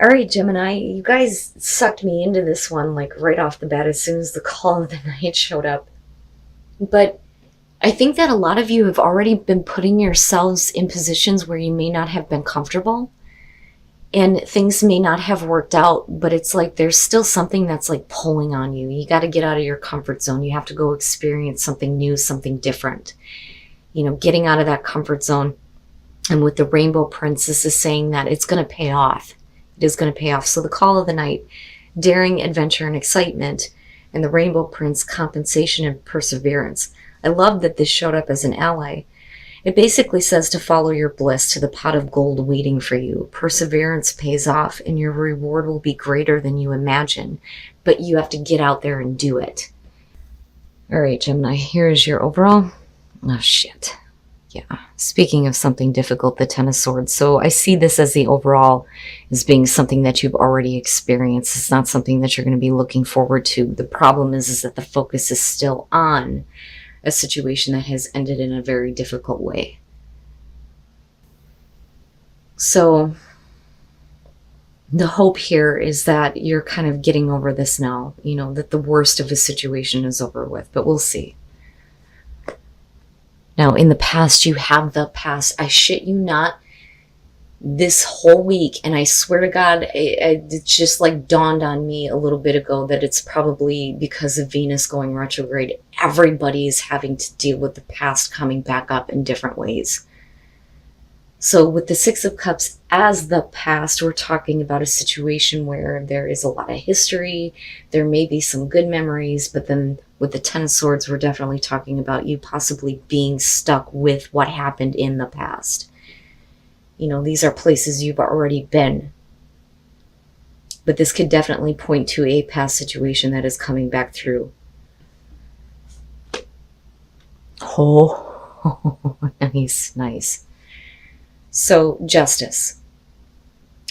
All right, Gemini, you guys sucked me into this one like right off the bat as soon as the call of the night showed up. But I think that a lot of you have already been putting yourselves in positions where you may not have been comfortable and things may not have worked out, but it's like there's still something that's like pulling on you. You got to get out of your comfort zone. You have to go experience something new, something different. Getting out of that comfort zone. And with the Rainbow Prince, this is saying that it's going to pay off. It is going to pay off. So the call of the night, daring, adventure, and excitement, and the Rainbow Prince, compensation and perseverance. I love that this showed up as an ally. It basically says to follow your bliss to the pot of gold waiting for you. Perseverance pays off, and your reward will be greater than you imagine. But you have to get out there and do it. All right, Gemini, here's your overall. Oh, shit. Yeah. Speaking of something difficult, the Ten of Swords. So I see this as the overall as being something that you've already experienced. It's not something that you're going to be looking forward to. The problem is that the focus is still on a situation that has ended in a very difficult way. So the hope here is that you're kind of getting over this now, that the worst of the situation is over with, but we'll see. Now, in the past, you have the past. I shit you not, this whole week, and I swear to God, it just like dawned on me a little bit ago that it's probably because of Venus going retrograde. Everybody is having to deal with the past coming back up in different ways. So with the Six of Cups as the past, we're talking about a situation where there is a lot of history. There may be some good memories, but then with the Ten of Swords, we're definitely talking about you possibly being stuck with what happened in the past. These are places you've already been. But this could definitely point to a past situation that is coming back through. Oh, nice, nice. So, justice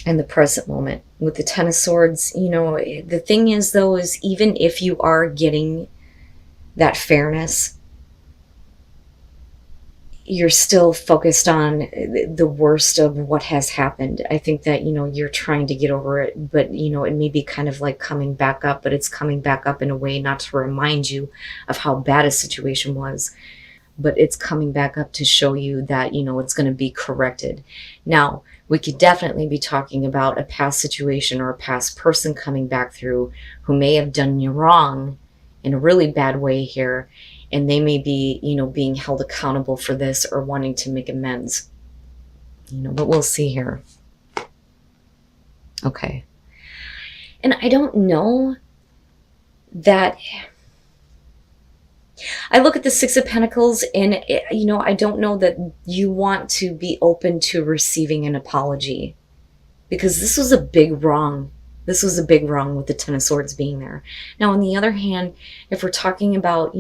in the present moment. With the Ten of Swords, the thing is, though, is even if you are getting that fairness, you're still focused on the worst of what has happened. I think that, you're trying to get over it, but, it may be kind of like coming back up, but it's coming back up in a way not to remind you of how bad a situation was, but it's coming back up to show you that, it's going to be corrected. Now, we could definitely be talking about a past situation or a past person coming back through who may have done you wrong in a really bad way here, and they may be, being held accountable for this or wanting to make amends. But we'll see here. Okay. And I don't know that... I look at the Six of Pentacles and, I don't know that you want to be open to receiving an apology, because this was a big wrong. This was a big wrong with the Ten of Swords being there. Now, on the other hand, if we're talking about,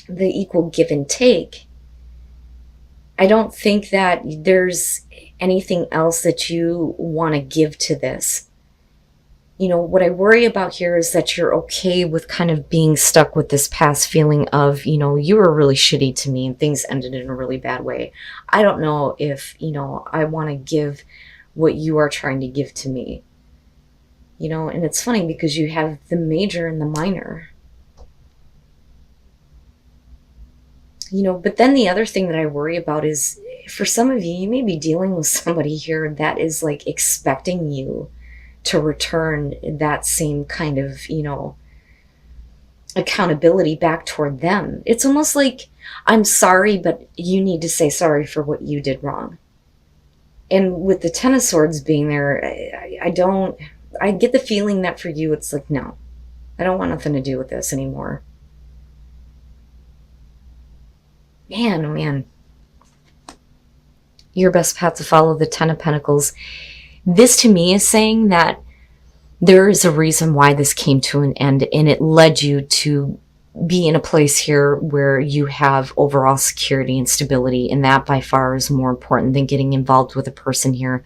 the equal give and take, I don't think that there's anything else that you want to give to this. What I worry about here is that you're okay with kind of being stuck with this past feeling of, you were really shitty to me and things ended in a really bad way. I don't know if, I want to give what you are trying to give to me. And it's funny because you have the major and the minor. But then the other thing that I worry about is, for some of you, you may be dealing with somebody here that is like expecting you to return that same kind of, accountability back toward them. It's almost like, I'm sorry, but you need to say sorry for what you did wrong. And with the Ten of Swords being there, I get the feeling that for you, it's like, no, I don't want nothing to do with this anymore. Man, oh man. Your best path to follow, the Ten of Pentacles. This to me is saying that there is a reason why this came to an end, and it led you to be in a place here where you have overall security and stability, and that by far is more important than getting involved with a person here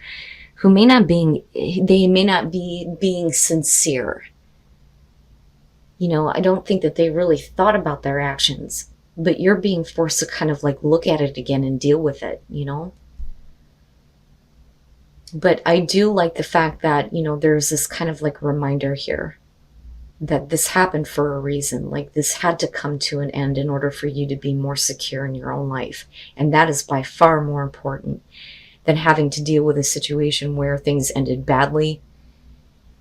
who may not be being sincere. I don't think that they really thought about their actions, but you're being forced to kind of like look at it again and deal with it, But I do like the fact that, there's this kind of like reminder here that this happened for a reason. Like, this had to come to an end in order for you to be more secure in your own life. And that is by far more important than having to deal with a situation where things ended badly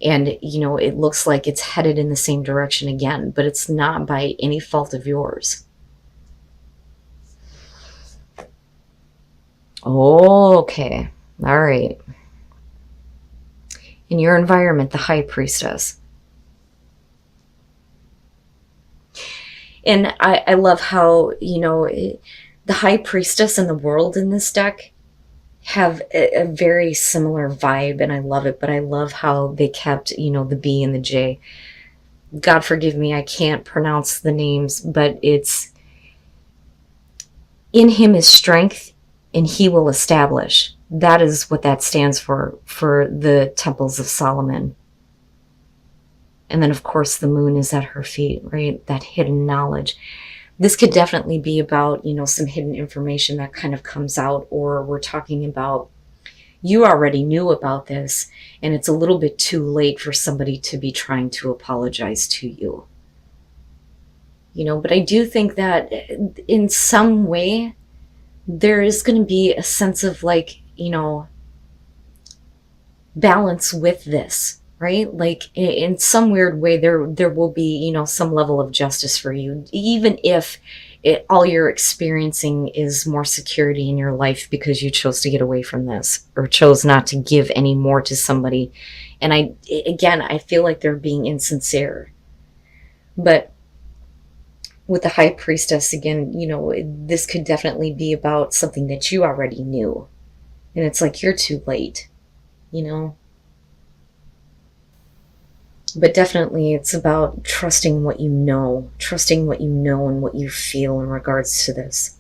and, it looks like it's headed in the same direction again, but it's not by any fault of yours. Okay. All right. In your environment, the High Priestess. And I love how, the High Priestess and the World in this deck have a very similar vibe, and I love it. But I love how they kept, the B and the J. God forgive me, I can't pronounce the names, but it's in him is strength, and he will establish. That is what that stands for the temples of Solomon. And then, of course, the moon is at her feet, right? That hidden knowledge. This could definitely be about, some hidden information that kind of comes out, or we're talking about you already knew about this and it's a little bit too late for somebody to be trying to apologize to you. But I do think that in some way there is going to be a sense of like, balance with this, right? Like in some weird way, there will be, some level of justice for you, even if all you're experiencing is more security in your life because you chose to get away from this or chose not to give any more to somebody. And I feel like they're being insincere. But with the High Priestess, again, this could definitely be about something that you already knew. And it's like, you're too late, But definitely it's about trusting what you know and what you feel in regards to this.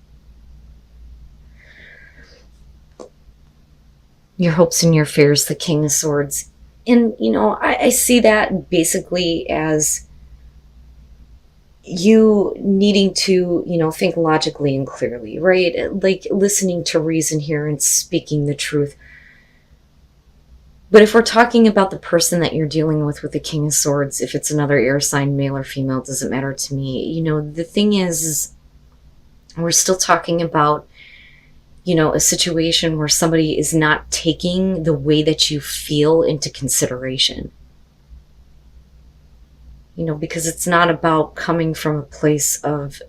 Your hopes and your fears, the King of Swords. And, I see that basically as you needing to, think logically and clearly, right? Like listening to reason here and speaking the truth. But if we're talking about the person that you're dealing with the King of Swords, if it's another air sign, male or female, doesn't matter to me. The thing is we're still talking about, a situation where somebody is not taking the way that you feel into consideration. Because it's not about coming from a place of,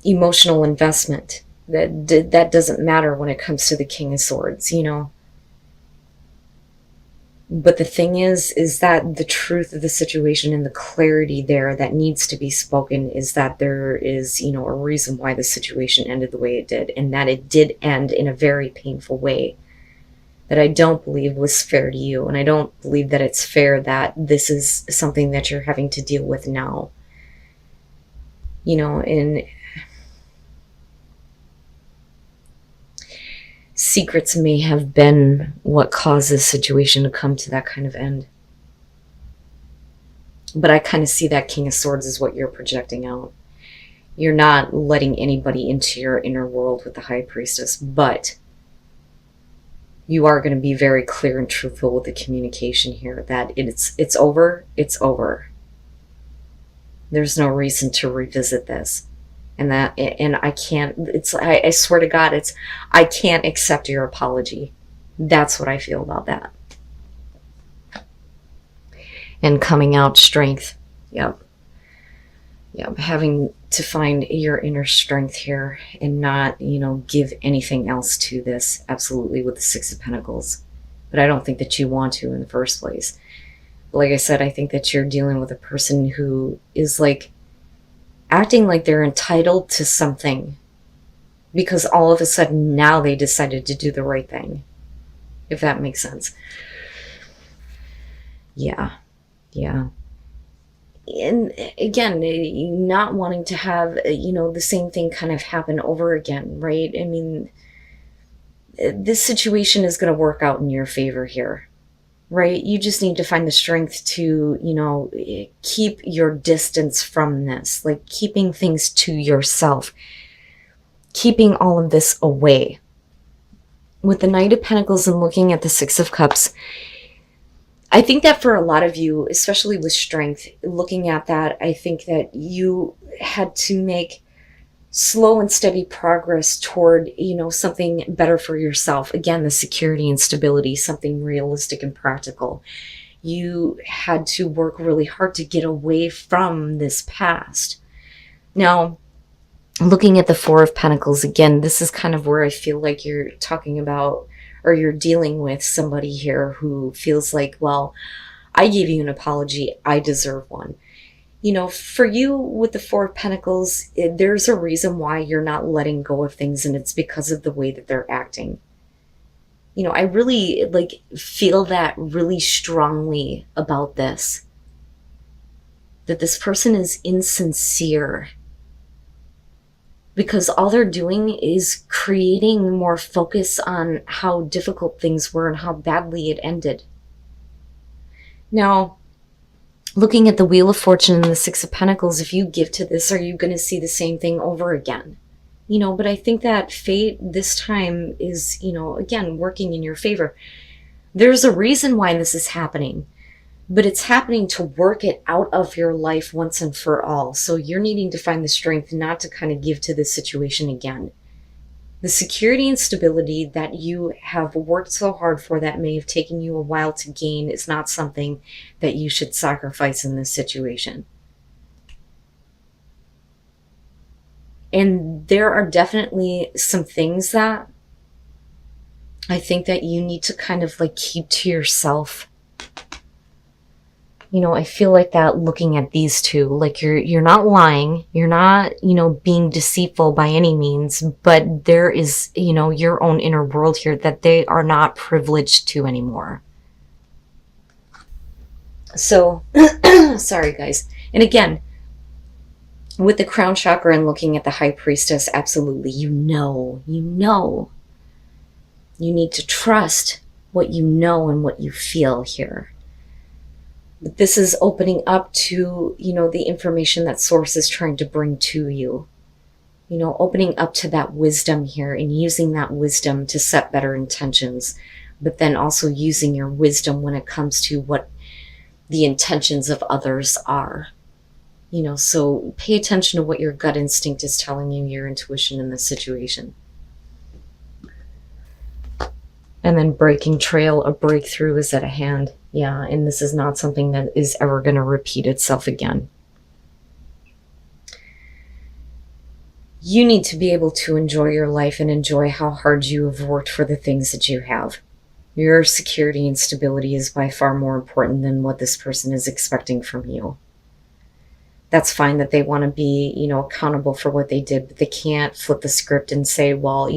emotional investment. That doesn't matter when it comes to the King of Swords, But the thing is that the truth of the situation and the clarity there that needs to be spoken is that there is, a reason why the situation ended the way it did, and that it did end in a very painful way that I don't believe was fair to you. And I don't believe that it's fair that this is something that you're having to deal with now. And secrets may have been what caused this situation to come to that kind of end. But I kind of see that King of Swords is what you're projecting out. You're not letting anybody into your inner world with the High Priestess, but you are going to be very clear and truthful with the communication here that it's over. There's no reason to revisit this. And I can't, I swear to God, I can't accept your apology. That's what I feel about that. And coming out strength. Yep. Having to find your inner strength here and not, give anything else to this. Absolutely, with the Six of Pentacles. But I don't think that you want to in the first place. Like I said, I think that you're dealing with a person who is like acting like they're entitled to something because all of a sudden now they decided to do the right thing. If that makes sense. Yeah. And again, not wanting to have, the same thing kind of happen over again, right? I mean, this situation is going to work out in your favor here, right? You just need to find the strength to, keep your distance from this, like keeping things to yourself, keeping all of this away. with the Knight of Pentacles and looking at the Six of Cups, I think that for a lot of you, especially with strength, looking at that, I think that you had to make slow and steady progress toward, something better for yourself. Again, the security and stability, something realistic and practical. You had to work really hard to get away from this past. Now, looking at the Four of Pentacles, again, this is kind of where I feel like you're talking about, or you're dealing with somebody here who feels like, well, I gave you an apology, I deserve one. For you with the Four of Pentacles, there's a reason why you're not letting go of things, and it's because of the way that they're acting. I really feel that really strongly about this, that this person is insincere, because all they're doing is creating more focus on how difficult things were and how badly it ended. Now, looking at the Wheel of Fortune and the Six of Pentacles, if you give to this, are you going to see the same thing over again? But I think that fate this time is, again, working in your favor. There's a reason why this is happening, but it's happening to work it out of your life once and for all. So you're needing to find the strength not to kind of give to this situation again. The security and stability that you have worked so hard for, that may have taken you a while to gain, is not something that you should sacrifice in this situation. And there are definitely some things that I think that you need to kind of keep to yourself. I feel like that looking at these two, you're not lying, you're not, being deceitful by any means, but there is, your own inner world here that they are not privileged to anymore. So, sorry guys. And again, with the crown chakra and looking at the High Priestess, absolutely, you need to trust what you know and what you feel here. But this is opening up to, the information that Source is trying to bring to you. Opening up to that wisdom here and using that wisdom to set better intentions, but then also using your wisdom when it comes to what the intentions of others are. So pay attention to what your gut instinct is telling you, your intuition in this situation. And then breaking trail, a breakthrough is at a hand. Yeah, and this is not something that is ever going to repeat itself again. You need to be able to enjoy your life and enjoy how hard you have worked for the things that you have. Your security and stability is by far more important than what this person is expecting from you. That's fine that they want to be, accountable for what they did, but they can't flip the script and say, well,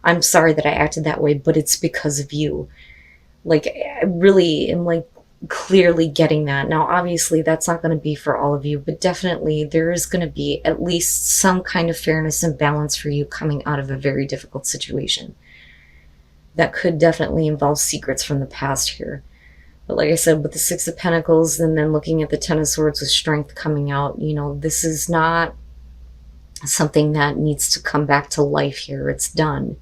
I'm sorry that I acted that way, but it's because of you. I really am clearly getting that. Now, obviously, that's not going to be for all of you, but definitely there is going to be at least some kind of fairness and balance for you coming out of a very difficult situation. That could definitely involve secrets from the past here. But like I said, with the Six of Pentacles and then looking at the Ten of Swords with strength coming out, this is not something that needs to come back to life here. It's done.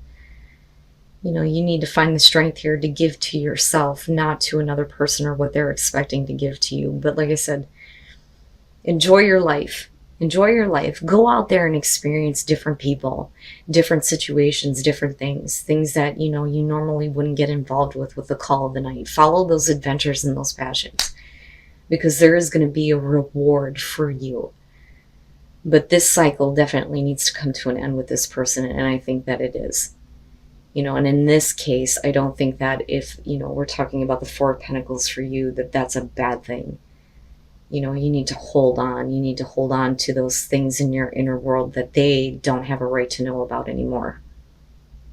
You need to find the strength here to give to yourself, not to another person or what they're expecting to give to you. But like I said, enjoy your life. Enjoy your life. Go out there and experience different people, different situations, different things that, you normally wouldn't get involved with the call of the night. Follow those adventures and those passions, because there is going to be a reward for you. But this cycle definitely needs to come to an end with this person, and I think that it is. And in this case, I don't think that if, we're talking about the Four of Pentacles for you, that's a bad thing. You need to hold on. You need to hold on to those things in your inner world that they don't have a right to know about anymore.